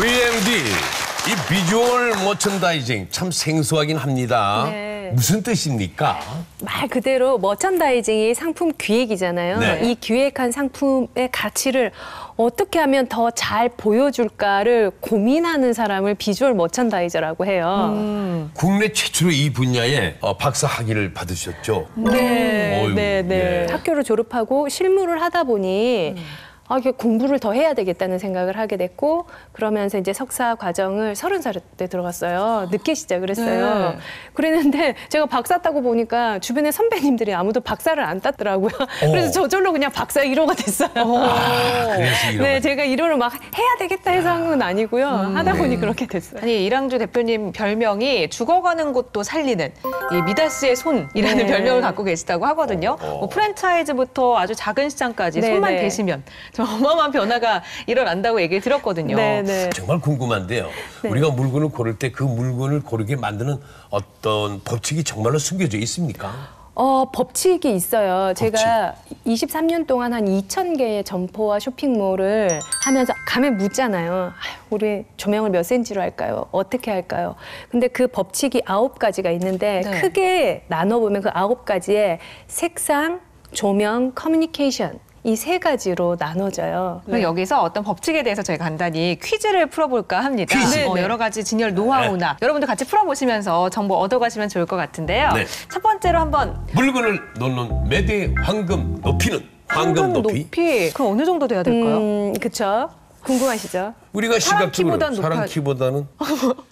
VMD, 이 비주얼 머천다이징 참 생소하긴 합니다. 네. 무슨 뜻입니까? 말 그대로 머천다이징이 상품 기획이잖아요. 네. 이 기획한 상품의 가치를 어떻게 하면 더 잘 보여줄까를 고민하는 사람을 비주얼 머천다이저라고 해요. 국내 최초로 이 분야에 박사 학위를 받으셨죠? 네, 어휴, 네, 네. 예. 학교를 졸업하고 실무를 하다 보니 이게 공부를 더 해야 되겠다는 생각을 하게 됐고 그러면서 이제 석사 과정을 30살 때 들어갔어요. 늦게 시작을 했어요. 네. 그랬는데 제가 박사 따고 보니까 주변에 선배님들이 아무도 박사를 안 땄더라고요. 그래서 저절로 그냥 박사 1호가 됐어요. 그래서 이런 네, 거. 제가 1호를 막 해야 되겠다 해서 한 건 아니고요. 하다 보니 그렇게 됐어요. 아니 이랑주 대표님 별명이 죽어가는 곳도 살리는 이 미다스의 손이라는 네. 별명을 갖고 계시다고 하거든요. 뭐 프랜차이즈부터 아주 작은 시장까지 네, 손만 네. 대시면 좀 어마어마한 변화가 일어난다고 얘기를 들었거든요. 네, 네. 정말 궁금한데요. 우리가 물건을 고를 때 그 물건을 고르게 만드는 어떤 법칙이 정말로 숨겨져 있습니까? 법칙이 있어요. 제가 23년 동안 한 2,000개의 점포와 쇼핑몰을 하면서 가면 묻잖아요. 아유, 우리 조명을 몇 센치로 할까요? 어떻게 할까요? 근데 그 법칙이 9가지가 있는데 네. 크게 나눠보면 그 9가지의 색상, 조명, 커뮤니케이션 이 3가지로 나눠져요. 그럼 여기서 어떤 법칙에 대해서 저희가 간단히 퀴즈를 풀어볼까 합니다. 퀴즈. 네, 네. 여러 가지 진열 노하우나 여러분들 같이 풀어보시면서 정보 얻어가시면 좋을 것 같은데요. 네. 첫 번째로 한번 물건을 놓는 매대 황금 높이는 황금 높이. 그럼 어느 정도 돼야 될까요? 그쵸? 궁금하시죠? 우리가 사람 시각적으로 키보다는 사람 높아- 키보다는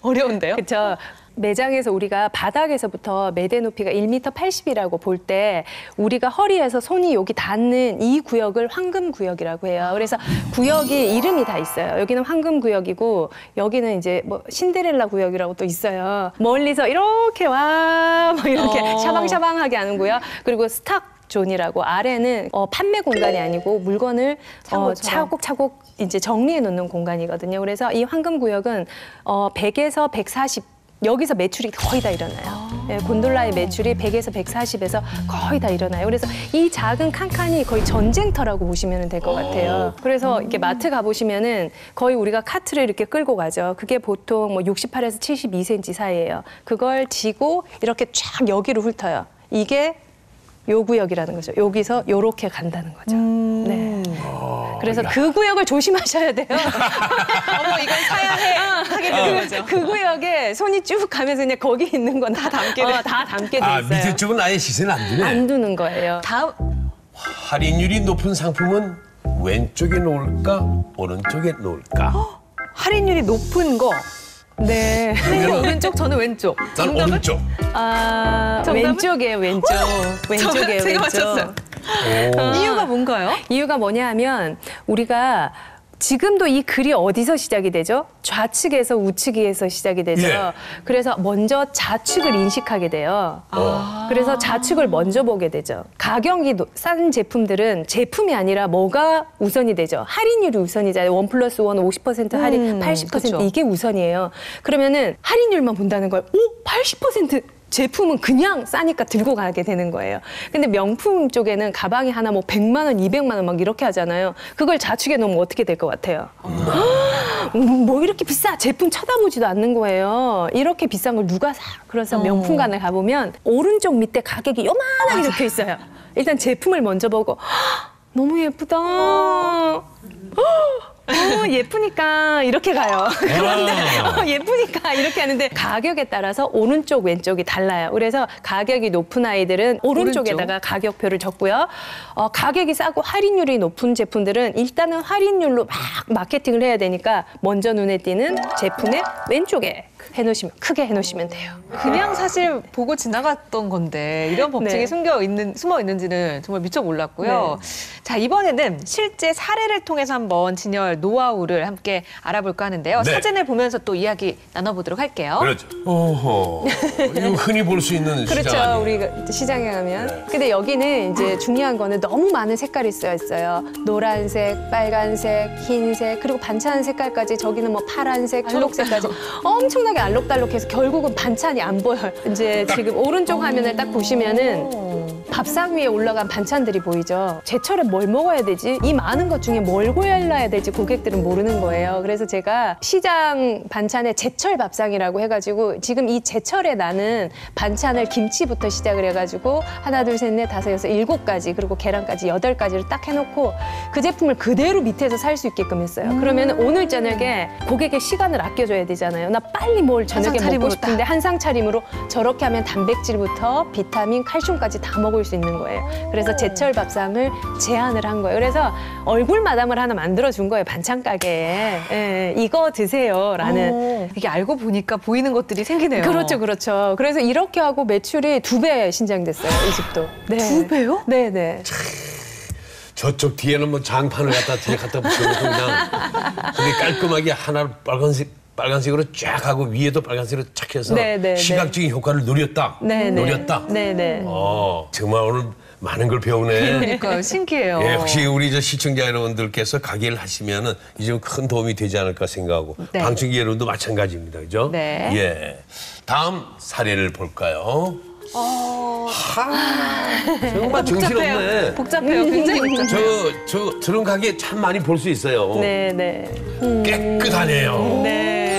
어려운데요? 그렇죠. 매장에서 우리가 바닥에서부터 매대 높이가 1m 80이라고 볼 때 우리가 허리에서 손이 여기 닿는 이 구역을 황금 구역이라고 해요. 그래서 구역이 이름이 다 있어요. 여기는 황금 구역이고 여기는 이제 뭐 신데렐라 구역이라고 또 있어요. 멀리서 이렇게 와 막 이렇게 샤방샤방하게 하는 구역. 그리고 스탁 존이라고 아래는 판매 공간이 아니고 물건을 차곡차곡 이제 정리해 놓는 공간이거든요. 그래서 이 황금 구역은 100에서 140 여기서 매출이 거의 다 일어나요. 네, 곤돌라의 매출이 100에서 140에서 거의 다 일어나요. 그래서 이 작은 칸칸이 거의 전쟁터라고 보시면 될 것 같아요. 그래서 이렇게 마트 가보시면은 거의 우리가 카트를 이렇게 끌고 가죠. 그게 보통 뭐 68에서 72cm 사이예요. 그걸 지고 이렇게 쫙 여기로 훑어요. 이게 요 구역이라는 거죠. 여기서 요렇게 간다는 거죠. 네. 그래서 그 구역을 조심하셔야 돼요. 어머 이건 사야 해 하게 되는 거죠. 그 구역에 손이 쭉 가면서 그냥 거기 있는 건 다 담게 돼. 다 담게 돼 있어요. 밑에 쪽은 아예 시세는 안 주네. 안 두는 거예요. 다음 할인율이 높은 상품은 왼쪽에 놓을까 오른쪽에 놓을까? 할인율이 높은 거. 네. 선생님 오른쪽, 저는 왼쪽. 난 정답은? 오른쪽. 정답은? 왼쪽이에요, 왼쪽. 왼쪽이에요, 제가 왼쪽. 맞췄어요. 이유가 뭔가요? 이유가 뭐냐 하면 우리가 지금도 이 글이 어디서 시작이 되죠? 좌측에서 우측에서 시작이 되죠. 예. 그래서 먼저 좌측을 인식하게 돼요. 그래서 좌측을 먼저 보게 되죠. 가격이 싼 제품들은 제품이 아니라 뭐가 우선이 되죠? 할인율이 우선이잖아요. 1+1 50% 할인, 80% 그쵸. 이게 우선이에요. 그러면은 할인율만 본다는 거예요. 오, 80%! 제품은 그냥 싸니까 들고 가게 되는 거예요. 근데 명품 쪽에는 가방이 하나 뭐 100만 원, 200만 원 막 이렇게 하잖아요. 그걸 좌측에 놓으면 어떻게 될 것 같아요? 뭐 이렇게 비싸? 제품 쳐다보지도 않는 거예요. 이렇게 비싼 걸 누가 사? 그래서 명품관을 가보면 오른쪽 밑에 가격이 요만하게 적혀 있어요. 일단 제품을 먼저 보고 너무 예쁘다. 예쁘니까 이렇게 가요. 그런데 예쁘니까 이렇게 하는데 가격에 따라서 오른쪽 왼쪽이 달라요. 그래서 가격이 높은 아이들은 오른쪽에다가 가격표를 적고요. 가격이 싸고 할인율이 높은 제품들은 일단은 할인율로 막 마케팅을 해야 되니까 먼저 눈에 띄는 제품의 왼쪽에 해놓으시면 크게 해놓으시면 돼요. 그냥 사실 보고 지나갔던 건데 이런 법칙이 네. 숨어 있는지는 정말 미처 몰랐고요. 자, 이번에는 실제 사례를 통해서 한번 진열 노하우를 함께 알아볼까 하는데요. 네. 사진을 보면서 또 이야기 나눠보도록 할게요. 그렇죠. 어허. 이거 흔히 볼 수 있는 시장 그렇죠. 아니에요? 우리가 시장에 가면. 근데 여기는 이제 중요한 거는 너무 많은 색깔이 쓰여 있어요. 노란색, 빨간색, 흰색, 그리고 반찬 색깔까지 저기는 뭐 파란색, 초록색까지 엄청나게 알록달록해서 결국은 반찬이 안 보여요. 이제 지금 오른쪽 화면을 딱 보시면은 밥상 위에 올라간 반찬들이 보이죠. 제철에 뭘 먹어야 되지? 이 많은 것 중에 뭘 골라야 될지 고객들은 모르는 거예요. 그래서 제가 시장 반찬의 제철 밥상이라고 해가지고 지금 이 제철에 나는 반찬을 김치부터 시작을 해가지고 하나, 둘, 셋, 넷, 다섯, 여섯, 7가지 그리고 계란까지 8가지를 딱 해놓고 그 제품을 그대로 밑에서 살 수 있게끔 했어요. 그러면 오늘 저녁에 고객의 시간을 아껴줘야 되잖아요. 나 빨리 뭘 저녁에 먹고 차림으로 싶은데 한상 차림으로 저렇게 하면 단백질부터 비타민, 칼슘까지 다 먹을 수 있는 거예요. 그래서 제철 밥상을 제안을 한 거예요. 그래서 얼굴 마담을 하나 만들어준 거예요. 반찬 가게에. 예, 이거 드세요라는. 이게 알고 보니까 보이는 것들이 생기네요. 그렇죠, 그렇죠. 그래서 이렇게 하고 매출이 2배 신장됐어요, 이 집도. 네. 2배요? 네, 네. 저쪽 뒤에는 뭐 장판을 뒤에 갖다 붙여놓고 그냥 그게 깔끔하게 하나 빨간색으로 쫙 하고 위에도 빨간색으로 착 해서 네, 네, 시각적인 효과를 누렸다. 네, 네. 노렸다. 네, 네. 정말 오늘 많은 걸 배우네. 그러니까요. 신기해요. 예, 혹시 우리 저 시청자 여러분들께서 가게를 하시면은 이제 좀 큰 도움이 되지 않을까 생각하고 네. 방청객 여러분도 마찬가지입니다, 그죠? 네. 예. 다음 사례를 볼까요? 정말 정신없네. 복잡해요. 굉장히 복잡해요. 저런 가게 참 많이 볼 수 있어요. 네, 네. 깨끗하네요. 네.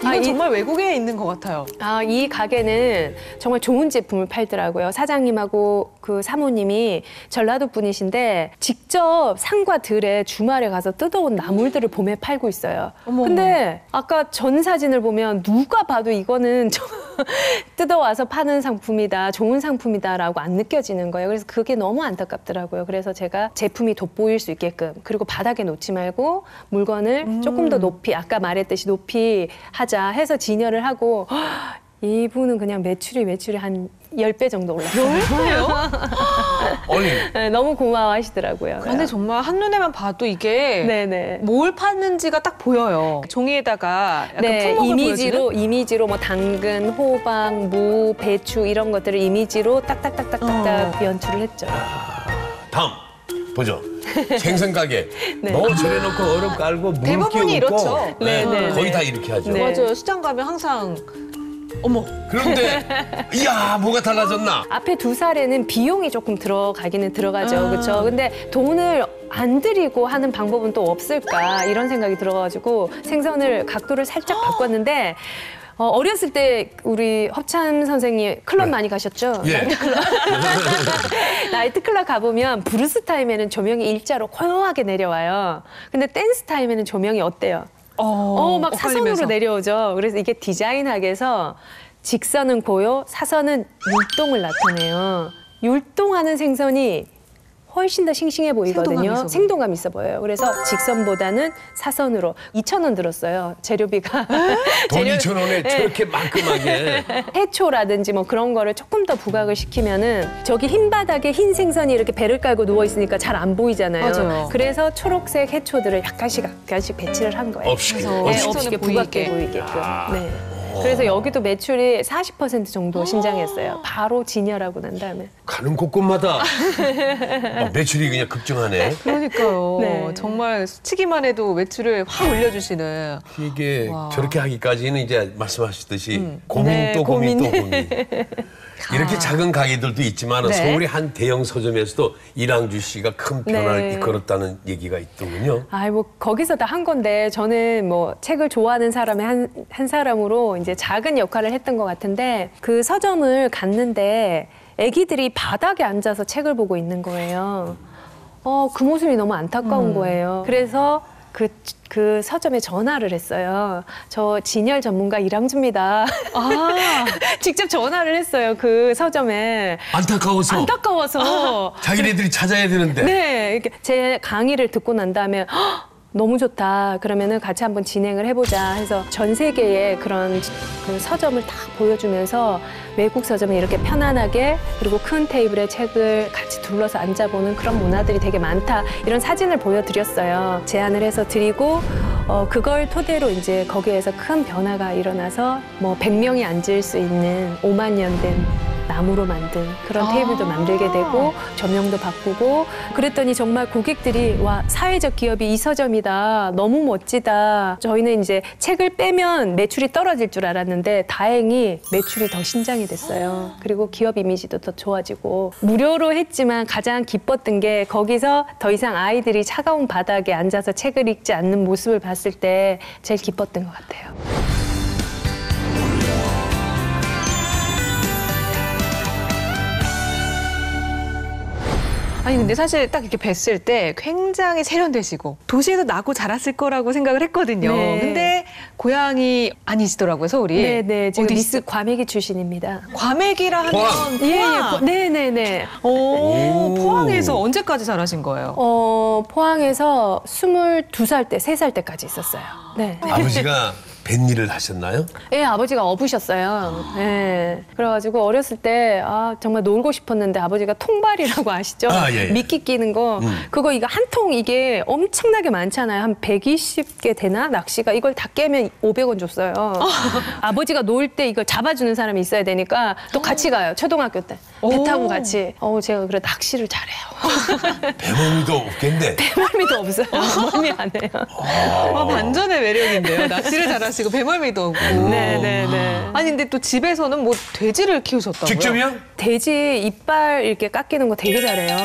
이건 정말 외국에 있는 것 같아요. 이 가게는 정말 좋은 제품을 팔더라고요. 사장님하고 그 사모님이 전라도 분이신데 직접 산과 들에 주말에 가서 뜯어온 나물들을 봄에 팔고 있어요. 근데 아까 전 사진을 보면 누가 봐도 이거는 뜯어와서 파는 상품이다, 좋은 상품이다라고 안 느껴지는 거예요. 그래서 그게 너무 안타깝더라고요. 그래서 제가 제품이 돋보일 수 있게끔 그리고 바닥에 놓지 말고 물건을 조금 더 높이, 아까 말했듯이 높이 하자 해서 진열을 하고 이분은 그냥 매출이 한 10배 정도 올랐어요. 10배요? 아니, 네, 너무 고마워하시더라고요. 근데 정말 한눈에만 봐도 이게 네네. 뭘 파는지가 딱 보여요. 종이에다가 약간 품목을 보여주는? 이미지로 뭐 당근, 호박, 무, 배추 이런 것들을 이미지로 딱딱딱딱딱 연출을 했죠. 다음 보죠. 생선 가게. 네. 뭐 저래놓고 얼음 깔고 물 대부분이 끼얹고 이렇죠. 네, 네, 거의 네. 다 이렇게 하죠. 네. 맞아요. 시장 가면 항상 어머. 그런데 이야 뭐가 달라졌나? 앞에 두 살에는 비용이 조금 들어가기는 들어가죠. 그렇죠. 근데 돈을 안 들이고 하는 방법은 또 없을까 이런 생각이 들어가지고 생선을 각도를 살짝 바꿨는데 어렸을 때 우리 허참 선생님 클럽 많이 가셨죠? 예. 나이트클럽 가보면 브루스 타임에는 조명이 일자로 고요하게 내려와요. 근데 댄스 타임에는 조명이 어때요? 막 사선으로 엇갈리면서. 내려오죠. 그래서 이게 디자인학에서 직선은 고요, 사선은 율동을 나타내요. 율동하는 생선이 훨씬 더 싱싱해 보이거든요. 생동감 있어 보여요. 그래서 직선보다는 사선으로 2,000원 들었어요. 재료비가. 돈 2,000원에 저렇게 말끔하게. 해초라든지 뭐 그런 거를 조금 더 부각을 시키면은 저기 흰 바닥에 흰 생선이 이렇게 배를 깔고 누워 있으니까 잘 안 보이잖아요. 맞아요. 그래서 초록색 해초들을 약간씩 배치를 한 거예요. 없이. 네, 없이. 없이 부각해 보이게끔. 네. 그래서 여기도 매출이 40% 정도 신장했어요. 바로 진열하고 난 다음에. 가는 곳곳마다 매출이 그냥 급증하네. 그러니까요. 네. 정말 스치기만 해도 매출을 확 올려주시는. 이게 와. 저렇게 하기까지는 이제 말씀하셨듯이 고민 네, 또 고민 또 고민. 고민. 이렇게 작은 가게들도 있지만 네. 서울의 한 대형 서점에서도 이랑주 씨가 큰 변화를 네. 이끌었다는 얘기가 있더군요. 뭐 거기서 다 한 건데 저는 뭐 책을 좋아하는 사람의 한 사람으로 이제 작은 역할을 했던 것 같은데 그 서점을 갔는데 아기들이 바닥에 앉아서 책을 보고 있는 거예요. 그 모습이 너무 안타까운 거예요. 그래서 그 서점에 전화를 했어요. 저 진열 전문가 이랑주입니다. 직접 전화를 했어요. 그 서점에. 안타까워서. 자기네들이 찾아야 되는데. 네, 이렇게 제 강의를 듣고 난 다음에 너무 좋다. 그러면은 같이 한번 진행을 해보자 해서 전 세계의 그런 그 서점을 다 보여주면서 외국 서점에 이렇게 편안하게 그리고 큰 테이블에 책을 같이 둘러서 앉아보는 그런 문화들이 되게 많다. 이런 사진을 보여드렸어요. 제안을 해서 드리고 그걸 토대로 이제 거기에서 큰 변화가 일어나서 뭐 100명이 앉을 수 있는 5만 년 된 나무로 만든 그런 테이블도 만들게 되고 조명도 바꾸고 그랬더니 정말 고객들이 와 사회적 기업이 이 서점이다 너무 멋지다. 저희는 이제 책을 빼면 매출이 떨어질 줄 알았는데 다행히 매출이 더 신장이 됐어요. 그리고 기업 이미지도 더 좋아지고 무료로 했지만 가장 기뻤던 게 거기서 더 이상 아이들이 차가운 바닥에 앉아서 책을 읽지 않는 모습을 봤을 때 제일 기뻤던 것 같아요. 아니 근데 사실 딱 이렇게 뵀을 때 굉장히 세련되시고 도시에서 나고 자랐을 거라고 생각을 했거든요. 네. 근데 고향이 아니시더라고요, 서울이. 네네. 제가 어디 미스 과메기 출신입니다. 과메기라 하면 포항. 포항. 네네네. 오, 포항에서 언제까지 자라신 거예요? 포항에서 22살 때, 3살 때까지 있었어요. 네. 아버지가 뱃일을 하셨나요? 예, 아버지가 어부셨어요. 예. 그래가지고 어렸을 때, 정말 놀고 싶었는데 아버지가 통발이라고 아시죠? 예. 미끼 끼는 거. 그거 이거 한 통 이게 엄청나게 많잖아요. 한 120개 되나? 낚시가. 이걸 다 깨면 500원 줬어요. 아버지가 놀 때 이걸 잡아주는 사람이 있어야 되니까 또 같이 가요. 초등학교 때. 배 타고 같이. 제가 그래 낚시를 잘해요. 배멀미도 없겠네. 배멀미도 없어요. 멀미 안 해요. 반전의 매력인데요. 낚시를 잘하시고 배멀미도 없고. 네네네. 아니 근데 또 집에서는 뭐 돼지를 키우셨다고요? 직접이요? 돼지 이빨 이렇게 깎이는 거 되게 잘해요.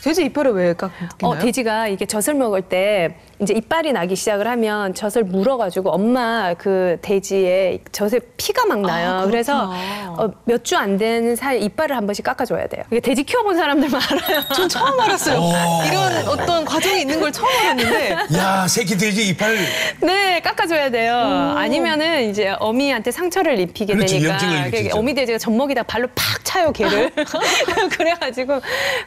돼지 이빨을 왜 깎이나요? 돼지가 이게 젖을 먹을 때 이제 이빨이 나기 시작을 하면 젖을 물어가지고 엄마 그 돼지의 젖에 피가 막 나요. 그래서 몇 주 안 되는 사이 이빨을 한 번씩 깎아줘야 돼요. 이게 돼지 키워본 사람들만 알아요. 전 처음 알았어요. 이런 어떤 과정이 있는 걸 처음 알았는데. 야, 새끼 돼지 이빨. 네, 깎아줘야 돼요. 아니면은 이제 어미한테 상처를 입히게 그렇지, 되니까 염증을 일으키죠. 어미 돼지가 젖먹이다 발로 팍 차요 개를. 그래가지고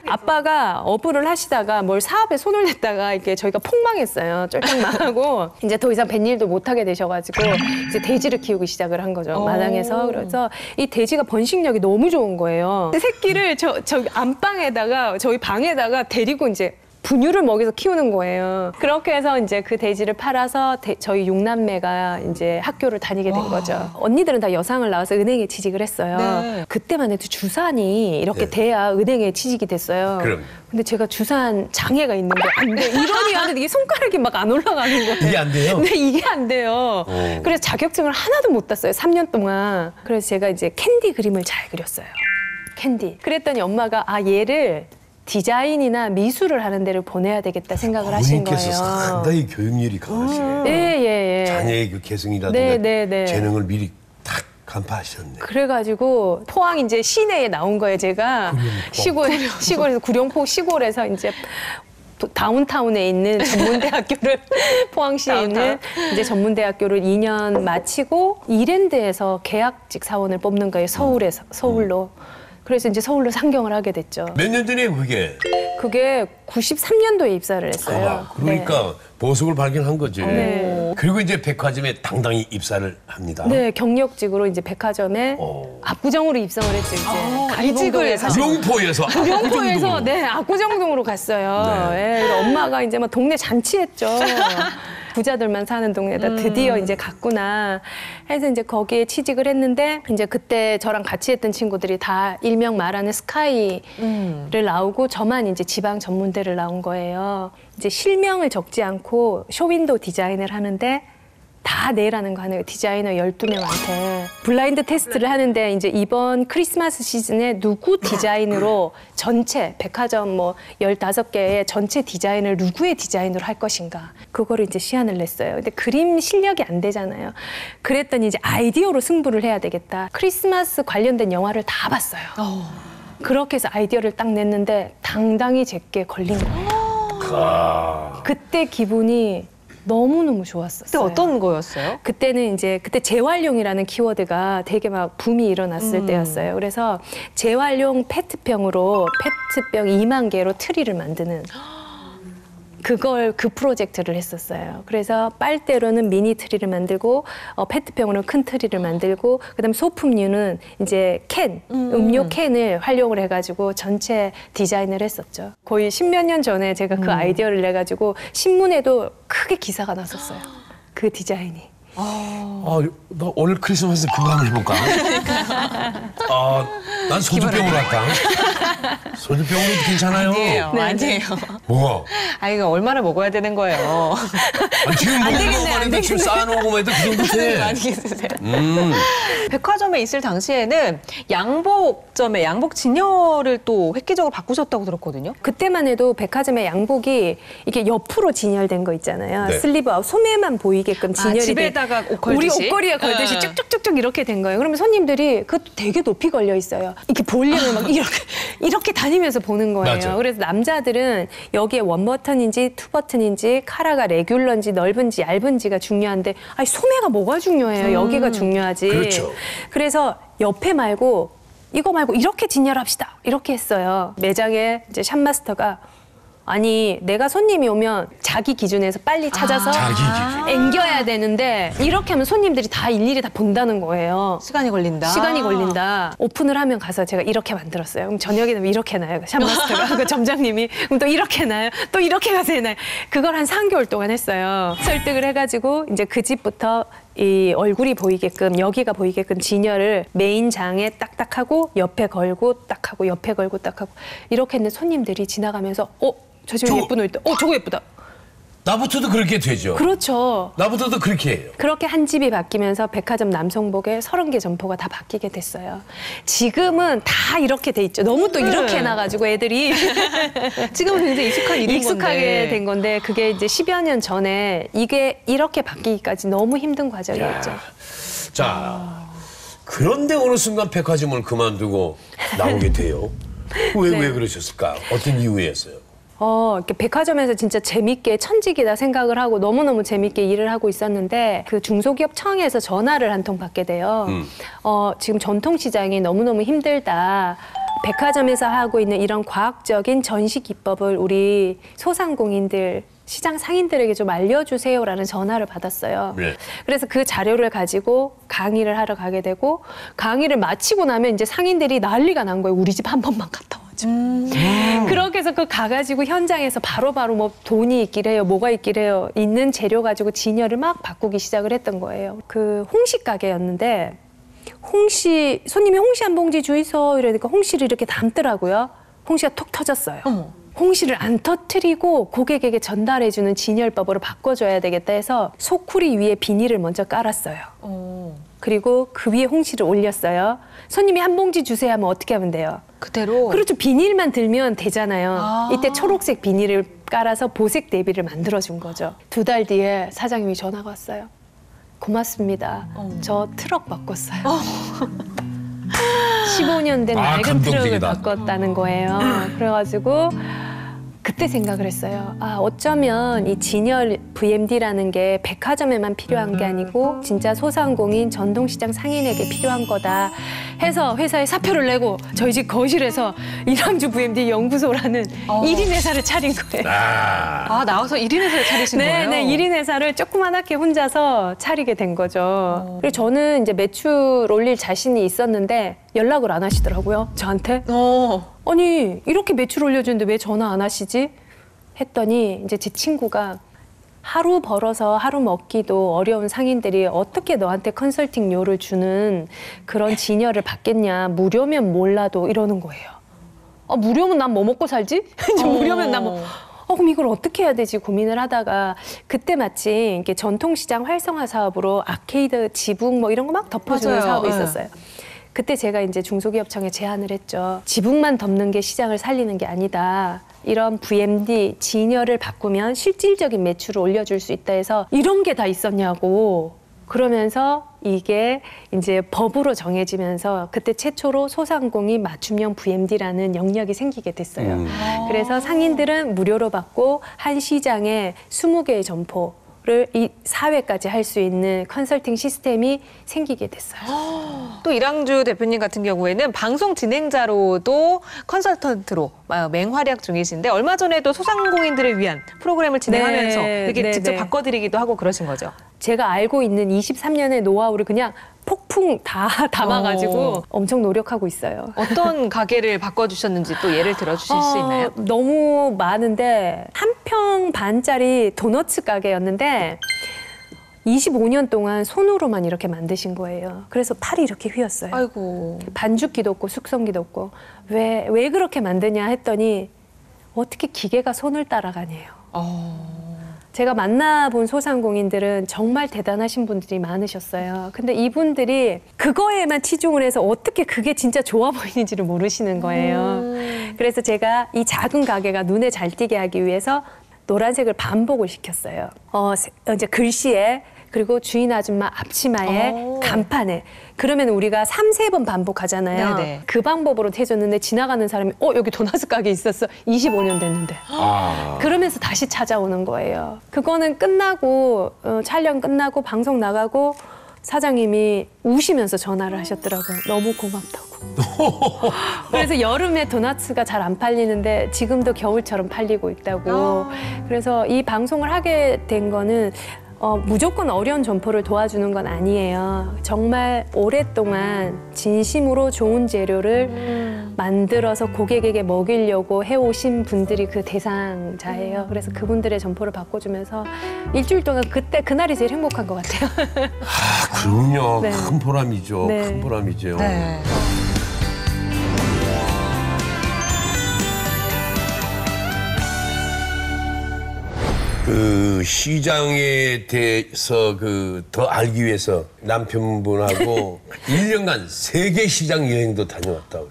아빠가 어부를 하시다가 뭘 사업에 손을 냈다가 이렇게 저희가 폭망했어요. 쫄딱 망하고 이제 더 이상 뱃일도 못하게 되셔가지고 이제 돼지를 키우기 시작을 한 거죠. 마당에서. 그래서 이 돼지가 번식력이 너무 좋은 거예요. 새끼를 저 안방에다가 저희 방에다가 데리고 이제 분유를 먹여서 키우는 거예요. 그렇게 해서 이제 그 돼지를 팔아서 저희 6남매가 이제 학교를 다니게 된 거죠. 언니들은 다 여상을 나와서 은행에 취직을 했어요. 네. 그때만 해도 주산이 이렇게 돼야 은행에 취직이 됐어요. 그럼. 근데 제가 주산 장애가 있는데 안 돼. 이러니 하는데 이게 손가락이 막 안 올라가는 거예요. 이게 안 돼요? 네, 이게 안 돼요. 그래서 자격증을 하나도 못 땄어요. 3년 동안. 그래서 제가 이제 캔디 그림을 잘 그렸어요. 캔디. 그랬더니 엄마가 얘를 디자인이나 미술을 하는 데를 보내야 되겠다 생각을 하신 거예요. 어머니께서 상당히 교육률이 강하시네요. 예. 자녀의 그 개성이라든가 네. 재능을 미리 딱 간파하셨네. 그래가지고 포항 이제 시내에 나온 거예요, 제가. 시골에서 구룡포 시골에서 이제 다운타운에 있는 전문대학교를 포항시에 있는 이제 전문대학교를 2년 마치고 이랜드에서 계약직 사원을 뽑는 거예요, 서울로. 그래서 이제 서울로 상경을 하게 됐죠. 몇 년 전이에요, 그게? 그게 93년도에 입사를 했어요. 그러니까 보석을 발견한 거지. 네. 그리고 이제 백화점에 당당히 입사를 합니다. 네, 경력직으로 이제 백화점에 압구정으로 입성을 했죠, 이제. 이직을 구룡포에서 구룡포에서 네, 압구정동으로 갔어요. 네. 그래서 엄마가 이제 막 동네 잔치했죠. 부자들만 사는 동네에다 드디어 이제 갔구나 해서 이제 거기에 취직을 했는데 이제 그때 저랑 같이 했던 친구들이 다 일명 말하는 스카이를 나오고 저만 이제 지방 전문대를 나온 거예요. 이제 실명을 적지 않고 쇼윈도우 디자인을 하는데 다 내라는 거 하는 디자이너 12명한테 블라인드 테스트를 하는데 이제 이번 크리스마스 시즌에 누구 디자인으로 전체 백화점 뭐 15개의 전체 디자인을 누구의 디자인으로 할 것인가 그거를 이제 시안을 냈어요. 근데 그림 실력이 안 되잖아요. 그랬더니 이제 아이디어로 승부를 해야 되겠다. 크리스마스 관련된 영화를 다 봤어요. 그렇게 해서 아이디어를 딱 냈는데 당당히 제게 걸린 거예요. 그때 기분이 너무너무 좋았었어요. 그때 어떤 거였어요? 그때는 이제 그때 재활용이라는 키워드가 되게 막 붐이 일어났을 때였어요. 그래서 재활용 페트병으로 페트병 2만 개로 트리를 만드는 그 프로젝트를 했었어요. 그래서 빨대로는 미니 트리를 만들고 페트병으로는 큰 트리를 만들고 그다음에 소품류는 이제 음료 캔을 활용을 해가지고 전체 디자인을 했었죠. 거의 10몇 년 전에 제가 그 아이디어를 내가지고 신문에도 크게 기사가 났었어요. 그 디자인이. 나 오늘 크리스마스 그거 한번 해볼까? 난 소주병으로 할까? 소주병으로 괜찮아요? 아니에요. 아니에요. 뭐가? 아, 이거 얼마나 먹어야 되는 거예요? 지금 먹는 것만 해도 지금 쌓아놓은 것만 해도 그 정도 돼. 많이 있으세요. 백화점에 있을 당시에는 양복점에 양복 진열을 또 획기적으로 바꾸셨다고 들었거든요. 그때만 해도 백화점의 양복이 이게 옆으로 진열된 거 있잖아요. 네. 슬리브하고 소매만 보이게끔 진열이 집에다가 옷 우리 걸듯이? 옷걸이에 걸듯이 쭉쭉쭉쭉 이렇게 된 거예요. 그러면 손님들이 그것도 되게 높이 걸려 있어요. 이렇게 보려면 막 이렇게 다니면서 보는 거예요. 맞아요. 그래서 남자들은 여기에 원 버튼인지 투 버튼인지 카라가 레귤러인지 넓은지 얇은지가 중요한데 아니 소매가 뭐가 중요해요. 여기가 중요하지. 그렇죠. 그래서 옆에 말고 이거 말고 이렇게 진열합시다. 이렇게 했어요. 매장에 이제 샵마스터가 아니 내가 손님이 오면 자기 기준에서 빨리 찾아서 자기 기준. 앵겨야 되는데 이렇게 하면 손님들이 다 일일이 다 본다는 거예요. 시간이 걸린다. 시간이 걸린다. 오픈을 하면 가서 제가 이렇게 만들었어요. 그럼 저녁에 되면 이렇게 해놔요. 샵마스터가. 그 점장님이 그럼 또 이렇게 해놔요. 또 이렇게 가서 해놔요. 그걸 한 3개월 동안 했어요. 설득을 해가지고 이제 그 집부터 이 얼굴이 보이게끔 여기가 보이게끔 진열을 메인 장에 딱딱 하고 옆에 걸고 딱 하고 옆에 걸고 딱 하고 이렇게 했는데 손님들이 지나가면서 저 집에 예쁜 옷 있다. 저거 예쁘다. 나부터도 그렇게 되죠. 그렇죠. 나부터도 그렇게 해요. 그렇게 한 집이 바뀌면서 백화점 남성복의 30개 점포가 다 바뀌게 됐어요. 지금은 다 이렇게 돼 있죠. 너무 또 이렇게 해놔가지고 애들이 지금은 굉장히 익숙한 일인 익숙하게 건데. 된 건데 그게 이제 10여 년 전에 이게 이렇게 바뀌기까지 너무 힘든 과정이었죠. 자, 그런데 어느 순간 백화점을 그만두고 나오게 돼요. 왜 그러셨을까? 어떤 이유였어요? 이렇게 백화점에서 진짜 재밌게 천직이다 생각을 하고 너무너무 재밌게 일을 하고 있었는데 그 중소기업청에서 전화를 한 통 받게 돼요. 지금 전통시장이 너무너무 힘들다. 백화점에서 하고 있는 이런 과학적인 전시 기법을 우리 소상공인들 시장 상인들에게 좀 알려주세요라는 전화를 받았어요. 네. 그래서 그 자료를 가지고 강의를 하러 가게 되고 강의를 마치고 나면 이제 상인들이 난리가 난 거예요. 우리 집 한 번만 갔다 와줘. 그렇게 해서 그 가가지고 현장에서 바로바로 뭐 돈이 있기래요, 뭐가 있기래요, 있는 재료 가지고 진열을 막 바꾸기 시작을 했던 거예요. 그 홍시 가게였는데 손님이 홍시 한 봉지 주이소 이러니까 홍시를 이렇게 담더라고요. 홍시가 톡 터졌어요. 홍시를 안 터트리고 고객에게 전달해주는 진열법으로 바꿔줘야 되겠다 해서 소쿠리 위에 비닐을 먼저 깔았어요. 그리고 그 위에 홍시를 올렸어요. 손님이 한 봉지 주세요 하면 어떻게 하면 돼요? 그대로. 그렇죠. 비닐만 들면 되잖아요. 이때 초록색 비닐을 깔아서 보색 대비를 만들어준 거죠. 2달 뒤에 사장님이 전화가 왔어요. 고맙습니다. 저 트럭 바꿨어요. 15년 된 낡은 트럭을 감동적이다. 바꿨다는 거예요. 그래가지고 그때 생각을 했어요. 어쩌면 이 진열 VMD라는 게 백화점에만 필요한 게 아니고 진짜 소상공인 전통시장 상인에게 필요한 거다 해서 회사에 사표를 내고 저희 집 거실에서 이남주 VMD 연구소라는 1인 회사를 차린 거예요. 나와서 1인 회사를 차리신 거예요? 네, 1인 회사를 조그만하게 혼자서 차리게 된 거죠. 그리고 저는 이제 매출 올릴 자신이 있었는데 연락을 안 하시더라고요, 저한테. 아니, 이렇게 매출 올려주는데 왜 전화 안 하시지? 했더니 이제 제 친구가 하루 벌어서 하루 먹기도 어려운 상인들이 어떻게 너한테 컨설팅료를 주는 그런 진열을 받겠냐. 무료면 몰라도 이러는 거예요. 무료면 난 뭐 먹고 살지? 무료면 난 뭐... 그럼 이걸 어떻게 해야 되지 고민을 하다가 그때 마침 이렇게 전통시장 활성화 사업으로 아케이드, 지붕 뭐 이런 거 막 덮어주는 맞아요. 사업이 네. 있었어요. 그때 제가 이제 중소기업청에 제안을 했죠. 지붕만 덮는 게 시장을 살리는 게 아니다. 이런 VMD, 진열을 바꾸면 실질적인 매출을 올려줄 수 있다 해서 이런 게 다 있었냐고. 그러면서 이게 이제 법으로 정해지면서 그때 최초로 소상공인 맞춤형 VMD라는 영역이 생기게 됐어요. 그래서 상인들은 무료로 받고 한 시장에 20개의 점포 를 이 4회까지 할 수 있는 컨설팅 시스템이 생기게 됐어요. 또 이랑주 대표님 같은 경우에는 방송 진행자로도 컨설턴트로 맹활약 중이신데 얼마 전에도 소상공인들을 위한 프로그램을 진행하면서 네, 이렇게 네, 직접 네. 바꿔드리기도 하고 그러신 거죠? 제가 알고 있는 23년의 노하우를 그냥 폭풍 다 담아가지고 엄청 노력하고 있어요. 어떤 가게를 바꿔주셨는지 또 예를 들어주실 수 있나요? 너무 많은데 1평 반짜리 도너츠 가게였는데 25년 동안 손으로만 이렇게 만드신 거예요. 그래서 팔이 이렇게 휘었어요. 아이고. 반죽기도 없고 숙성기도 없고 왜 그렇게 만드냐 했더니 어떻게 기계가 손을 따라가네요. 제가 만나본 소상공인들은 정말 대단하신 분들이 많으셨어요. 근데 이분들이 그거에만 치중을 해서 어떻게 그게 진짜 좋아 보이는지를 모르시는 거예요. 그래서 제가 이 작은 가게가 눈에 잘 띄게 하기 위해서 노란색을 반복을 시켰어요. 이제 글씨에 그리고 주인 아줌마 앞치마에 간판에. 그러면 우리가 3-4번 반복하잖아요. 네네. 그 방법으로 해줬는데 지나가는 사람이 여기 도나스 가게 있었어. 25년 됐는데. 그러면서 다시 찾아오는 거예요. 그거는 끝나고 촬영 끝나고 방송 나가고 사장님이 우시면서 전화를 하셨더라고요. 너무 고맙다고. 그래서 여름에 도나츠가 잘 안 팔리는데 지금도 겨울처럼 팔리고 있다고. 그래서 이 방송을 하게 된 거는 무조건 어려운 점포를 도와주는 건 아니에요. 정말 오랫동안 진심으로 좋은 재료를 만들어서 고객에게 먹이려고 해오신 분들이 그 대상자예요. 그래서 그분들의 점포를 바꿔주면서 일주일 동안 그날이 제일 행복한 것 같아요. 그럼요. 네. 큰 보람이죠. 네. 큰 보람이죠. 네. 그 시장에 대해서 더 알기 위해서 남편분하고 1년간 세계 시장 여행도 다녀왔다고.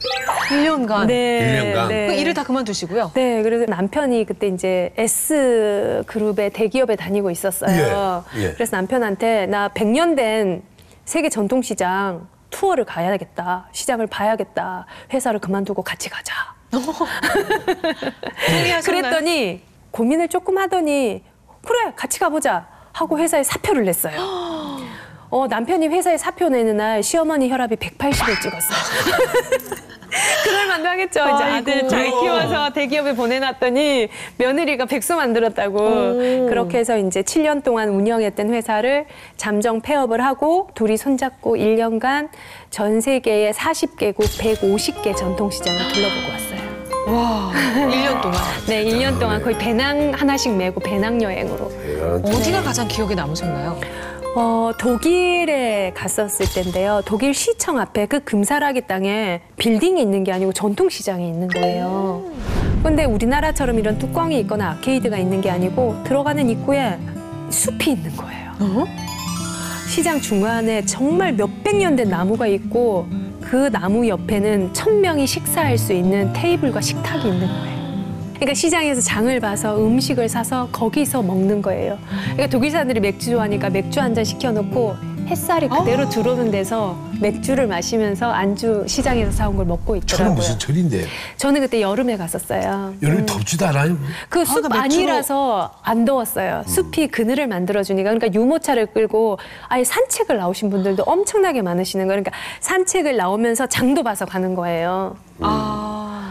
1년간. 네. 1년간. 그 일을 다 그만두시고요. 네, 그래서 남편이 그때 이제 S그룹의 대기업에 다니고 있었어요. 예. 그래서 남편한테 나 100년 된 세계 전통시장 투어를 가야겠다. 시장을 봐야겠다. 회사를 그만두고 같이 가자. 동의하셨나요? 그랬더니 고민을 조금 하더니 그래 같이 가보자 하고 회사에 사표를 냈어요. 남편이 회사에 사표 내는 날 시어머니 혈압이 180을 찍었어요. 그럴 만도 하겠죠. 이제 아들 잘 키워서 대기업에 보내놨더니 며느리가 백수 만들었다고. 그렇게 해서 이제 7년 동안 운영했던 회사를 잠정 폐업을 하고 둘이 손잡고 1년간 전 세계의 40개국 150개 전통시장을 둘러보고 왔어요. 와, 1년 동안. 네, 1년 동안 거의 배낭 하나씩 메고 배낭여행으로. 어디가 가장 기억에 남으셨나요? 독일에 갔었을 때인데요. 독일 시청 앞에 그 금사라기 땅에 빌딩이 있는 게 아니고 전통시장이 있는 거예요. 근데 우리나라처럼 이런 뚜껑이 있거나 아케이드가 있는 게 아니고 들어가는 입구에 숲이 있는 거예요. 시장 중간에 정말 몇백 년 된 나무가 있고 그 나무 옆에는 1000명이 식사할 수 있는 테이블과 식탁이 있는 거예요. 그러니까 시장에서 장을 봐서 음식을 사서 거기서 먹는 거예요. 그러니까 독일 사람들이 맥주 좋아하니까 맥주 한 잔 시켜놓고 햇살이 그대로 들어오는 데서 맥주를 마시면서 안주 시장에서 사온 걸 먹고 철은 있더라고요. 무슨 철인데? 저는 그때 여름에 갔었어요. 여름에 덥지도 않아요? 그 숲 그러니까 안이라서 안 더웠어요. 숲이 그늘을 만들어주니까. 그러니까 유모차를 끌고 아예 산책을 나오신 분들도 엄청나게 많으시는 거예요. 그러니까 산책을 나오면서 장도 봐서 가는 거예요.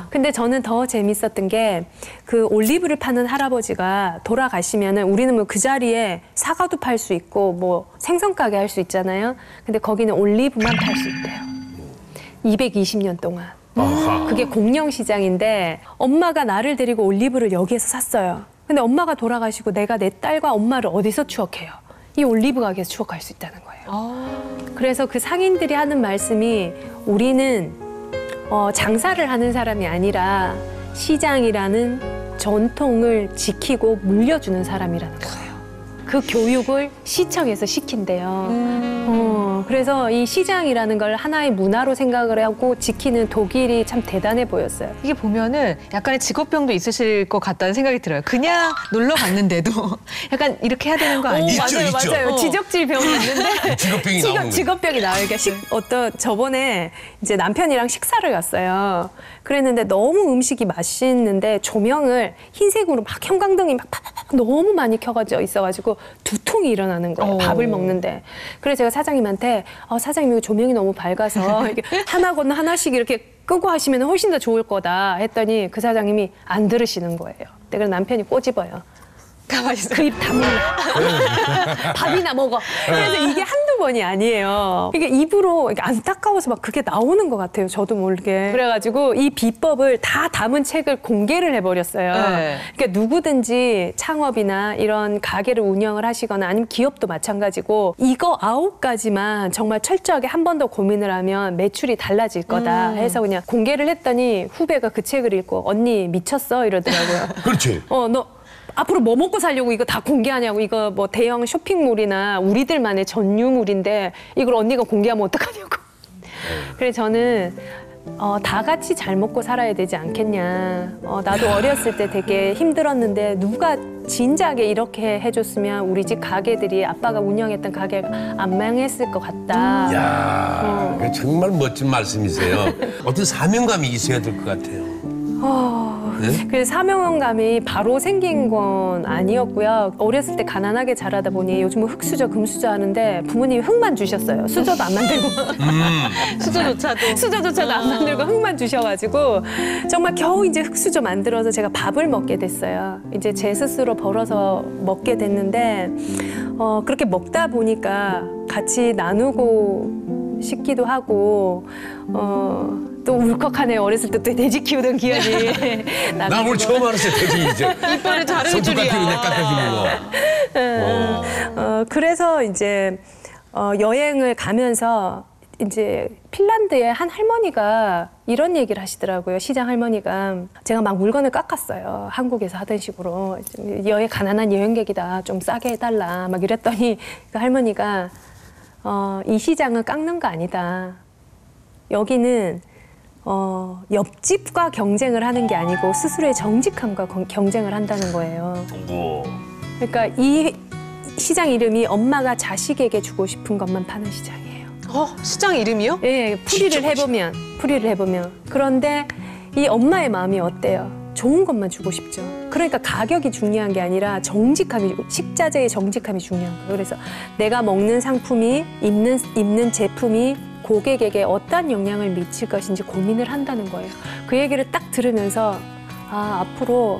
근데 저는 더 재밌었던 게 그 올리브를 파는 할아버지가 돌아가시면은 우리는 뭐 그 자리에 사과도 팔 수 있고 뭐 생선 가게 할 수 있잖아요. 근데 거기는 올리브만 팔 수 있대요. 220년 동안. 그게 공영 시장인데 엄마가 나를 데리고 올리브를 여기에서 샀어요. 근데 엄마가 돌아가시고 내가 내 딸과 엄마를 어디서 추억해요? 이 올리브 가게에서 추억할 수 있다는 거예요. 그래서 그 상인들이 하는 말씀이 우리는 장사를 하는 사람이 아니라 시장이라는 전통을 지키고 물려주는 사람이라는 거예요. 그 교육을 시청에서 시킨대요. 그래서 이 시장이라는 걸 하나의 문화로 생각을 하고 지키는 독일이 참 대단해 보였어요. 이게 보면은 약간의 직업병도 있으실 것 같다는 생각이 들어요. 그냥 놀러 갔는데도 약간 이렇게 해야 되는 거 아니에요? 있죠, 맞아요, 있죠. 맞아요. 지적질병이 있는데 직업병이 나오는 거예요. 직업병이 나와요. 그러니까 저번에 이제 남편이랑 식사를 갔어요. 그랬는데 너무 음식이 맛있는데 조명을 흰색으로 막 형광등이 막 팍팍팍 너무 많이 켜져 있어가지고 두통이 일어나는 거예요. 밥을 먹는데. 그래서 제가 사장님한테 사장님 이거 조명이 너무 밝아서 이렇게 하나 건너 하나씩 이렇게 끄고 하시면 훨씬 더 좋을 거다 했더니 그 사장님이 안 들으시는 거예요. 그래서 남편이 꼬집어요. 가만히 있어요. 그 입 다물라. 밥이나 먹어. 그래서 이게 한두 번이 아니에요. 이게 입으로 이게 안타까워서 막 그게 나오는 것 같아요. 저도 모르게. 그래가지고 이 비법을 다 담은 책을 공개를 해버렸어요. 네. 그러니까 누구든지 창업이나 이런 가게를 운영을 하시거나 아니면 기업도 마찬가지고 이거 9가지만 정말 철저하게 한 번 더 고민을 하면 매출이 달라질 거다 해서 그냥 공개를 했더니 후배가 그 책을 읽고 언니 미쳤어 이러더라고요. 그렇지. 너 앞으로 뭐 먹고 살려고 이거 다 공개하냐고. 이거 뭐 대형 쇼핑몰이나 우리들만의 전유물인데 이걸 언니가 공개하면 어떡하냐고. 그래서 저는 다 같이 잘 먹고 살아야 되지 않겠냐. 나도 어렸을 때 되게 힘들었는데 누가 진작에 이렇게 해줬으면 우리 집 가게들이 아빠가 운영했던 가게가 안 망했을 것 같다. 야, 그거 정말 멋진 말씀이세요. 어떤 사명감이 있어야 될 것 같아요. 네? 그래서 사명감이 바로 생긴 건 아니었고요. 어렸을 때 가난하게 자라다 보니 요즘은 흙수저, 금수저 하는데 부모님이 흙만 주셨어요. 수저도 안 만들고. 수저조차도 안 만들고 흙만 주셔가지고 정말 겨우 이제 흙수저 만들어서 제가 밥을 먹게 됐어요. 이제 제 스스로 벌어서 먹게 됐는데 그렇게 먹다 보니까 같이 나누고 싶기도 하고 또 울컥하네요. 어렸을 때 또 돼지 키우던 기억이. 나 오늘 처음 알았어요. 돼지 이제. 이빨을 자를 손톱 같은 줄이야. 그냥 깎아주는 거. 그래서 이제 여행을 가면서 이제 핀란드의 한 할머니가 이런 얘기를 하시더라고요. 시장 할머니가. 제가 막 물건을 깎았어요. 한국에서 하던 식으로. 가난한 여행객이다. 좀 싸게 해달라. 막 이랬더니 그 할머니가 이 시장은 깎는 거 아니다. 여기는 옆집과 경쟁을 하는 게 아니고 스스로의 정직함과 경쟁을 한다는 거예요. 그러니까 이 시장 이름이 엄마가 자식에게 주고 싶은 것만 파는 시장이에요. 시장 이름이요? 예, 풀이를 해보면. 그런데 이 엄마의 마음이 어때요? 좋은 것만 주고 싶죠. 그러니까 가격이 중요한 게 아니라 정직함이, 식자재의 정직함이 중요한 거예요. 그래서 내가 먹는 상품이, 입는 제품이 고객에게 어떤 영향을 미칠 것인지 고민을 한다는 거예요. 그 얘기를 딱 들으면서 앞으로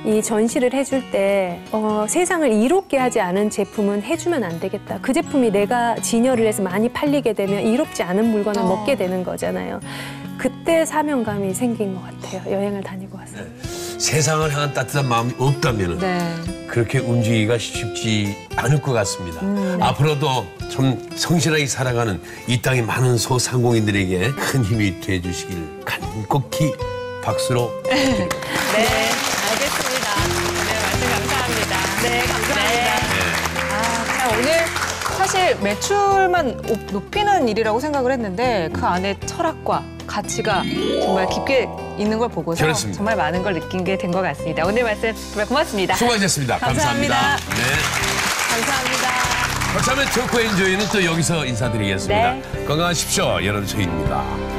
이 전시를 해줄 때 세상을 이롭게 하지 않은 제품은 해주면 안 되겠다. 그 제품이 내가 진열을 해서 많이 팔리게 되면 이롭지 않은 물건을 먹게 되는 거잖아요. 그때 사명감이 생긴 것 같아요. 여행을 다니고 와서. 세상을 향한 따뜻한 마음이 없다면 그렇게 움직이기가 쉽지 않을 것 같습니다. 앞으로도 좀 성실하게 살아가는 이 땅의 많은 소상공인들에게 큰 힘이 돼주시길 간곡히 박수로 드립니다. 네, 알겠습니다. 네, 말씀 감사합니다. 네, 감사합니다. 오늘 사실 매출만 높이는 일이라고 생각을 했는데 그 안에 철학과 가치가 정말 깊게 있는 걸 보고서 그렇습니다. 정말 많은 걸 느낀 게 된 것 같습니다. 오늘 말씀 정말 고맙습니다. 수고하셨습니다. 감사합니다. 감사합니다. 네. 감사합니다. 그렇다면 토크 엔조이는 또 여기서 인사드리겠습니다. 네. 건강하십시오. 여러분 저희입니다.